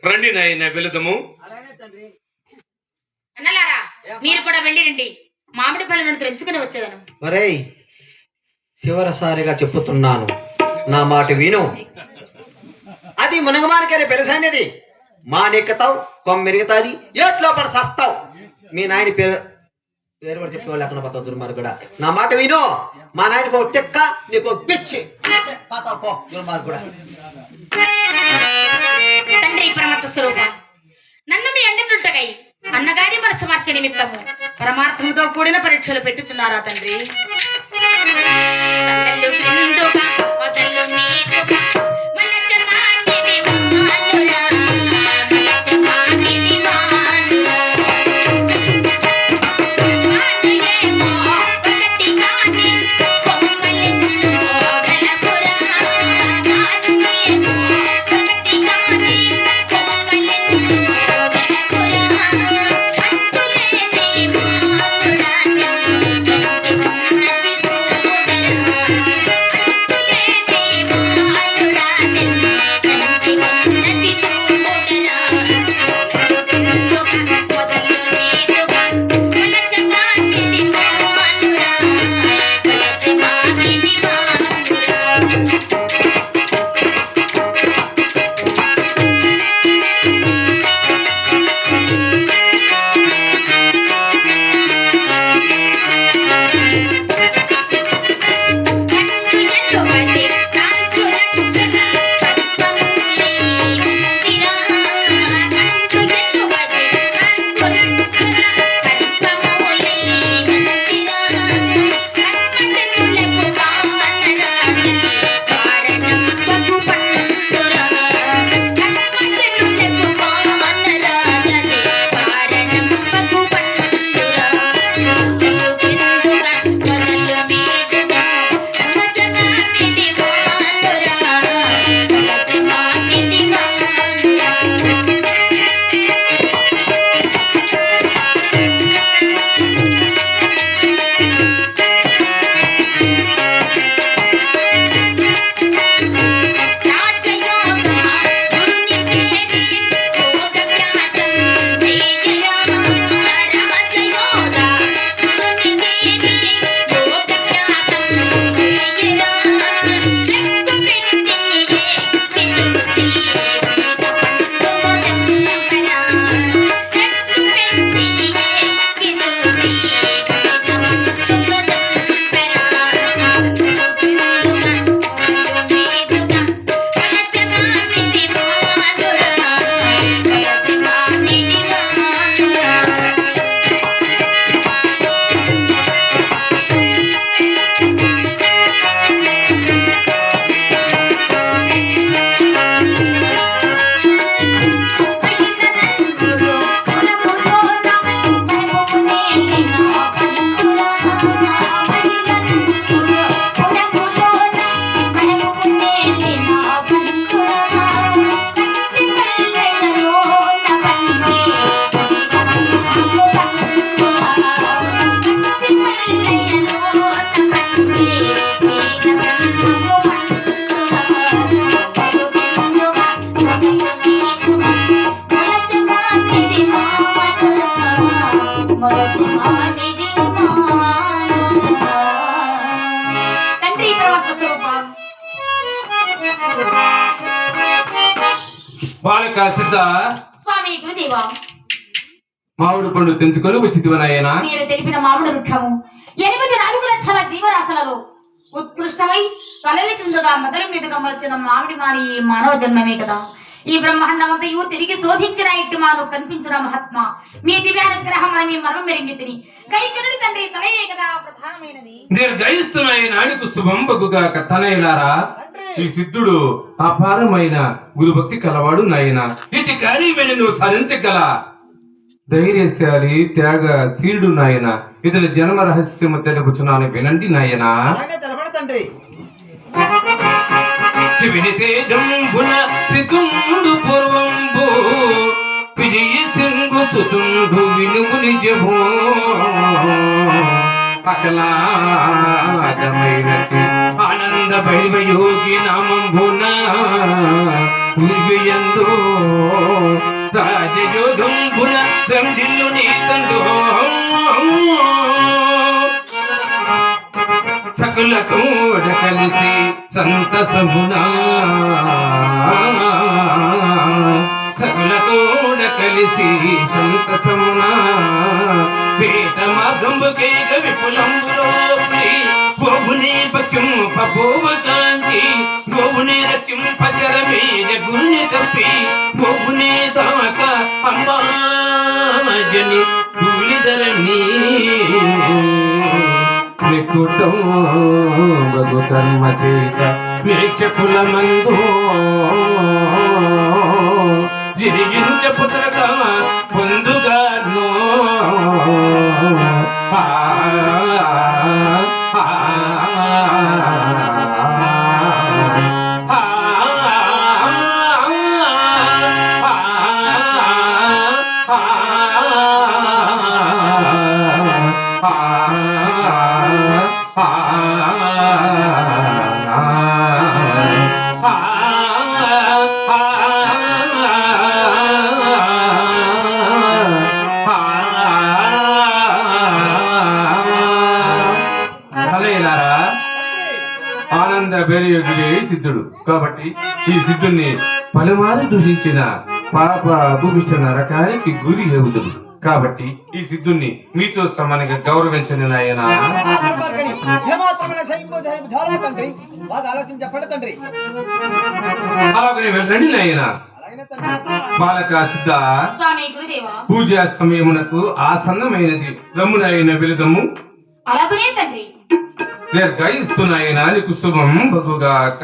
రండి నాయన వెళుదము. అన్నలారా మీరు కూడా వెళ్ళి రండి, మామిడి పళ్ళను తెంచుకుని వచ్చేదను. ఒరేయ్, చివరిసారిగా చెప్పుతున్నాను, నా మాట విను. అది మునగమానికనే పెరసైనది. మానెక్కుతావు, కొమ్మెరుగుతాది, ఏట్లో పడి సస్తావు. మీ నాయన పేరు కూడా చెప్పేవాళ్ళు ఎక్కడ పోతావు దుర్మార్గుడా. నా మాట విను. మా నాయనకు ఒక తెక్క, నీకు ఒక పిచ్చి. పోతావు పో దుర్మార్గుడా. తండ్రి పరమాత్మ స్వరూప, నన్ను మీ అండనుంటకై అన్నగారి మనసు మార్చే నిమిత్తము పరమార్థముతో కూడిన పరీక్షలు పెట్టుచున్నారా తండ్రి? తండ్రులు క్రిందుగా, వదలు మీదుగా, మనచ మామిడి మానురా, మనచ మామిడి మానురా. మానులేమో ఒకటి కాని కొమ్మలెన్నో గలపురా. మానులేమో ఒకటి కాని కొమ్మలెన్నో గలపురా. అంతులేని మానురా ఉన్నతి బాలక సిద్ధ స్వామి గురుదేవా, మామిడి పండు తెంచుకొని వచ్చితివనాయనా. మీరు తెలిపిన మామిడి వృక్షము 84 లక్షల జీవరాశులలో ఉత్కృష్టమై తలలి క్రిందుగా మొదల మీదుగా మలచిన మామిడి మాని ఈ మానవ జన్మమే కదా. ఈ బ్రహ్మాండమంతయు తిరిగి శోధించిన ఇట్టి మాను కనిపించిన మహాత్మ మీ దివ్యానుగ్రహం అని మీ మర్మం మెరిగి తిని కైకరుడి తండ్రి తలయే కదా ప్రధానమైనది. దీర్ఘాయుస్తున్నాయి నానికి శుభంబగుగా తనయలారా. ఈ సిద్ధుడు అపారమైన గురుభక్తి కలవాడు నాయన. ఇది కార్యమైన నువ్వు సాధించగల ధైర్యశాలి త్యాగ శీలుడు నాయన. ఇతని జన్మ రహస్యము తెలుపుచున్నాను వినండి నాయన. తండ్రి శివుని తేజంబున సితుండు పూర్వంబు విజయ సింగు సుతుండు వినుము నిజము అకలాదమైనటి ఆనంద భైరవ యోగి నామంబున ఉల్వియందు రాజయోధంబున రంజిల్లు నీ తండ్రు సకులతో కలిసి సంతసమునా సకులతో కలిసి సంతసమునా పేట మార్గంబుకేగ విపులంబులో గోవునే పక్షింపబోవ కాంతి గోవునే రక్షింపచరమేగ గురుని తప్పి గోవునే దాక అమ్మాజని కూలిదరని నికుటం బగు కర్మ చేత వీక్షకుల మందు జిరిగించ పుత్రక పొందుగాను ఆనంద బెరయుడే సిద్ధుడు కాబట్టి ఈ సిద్ధుణ్ణి పలుమారు దూషించిన పాప భూమిష్ట నరకానికి గురి అవుతుడు కాబట్టి ఈ సిద్ధుణ్ణి మీతో సమానంగా గౌరవించండి నాయన. అలాగనే వెళ్ళండి నాయన. బాలక సిద్ధ స్వామి గురుదేవా. పూజా సమయమునకు ఆసన్నమైనది రమ్మునాయన వెలుదము. అలాగనే తండ్రి. దీర్ఘాయిస్తున్నాయన నీకు శుభం బగుగాక.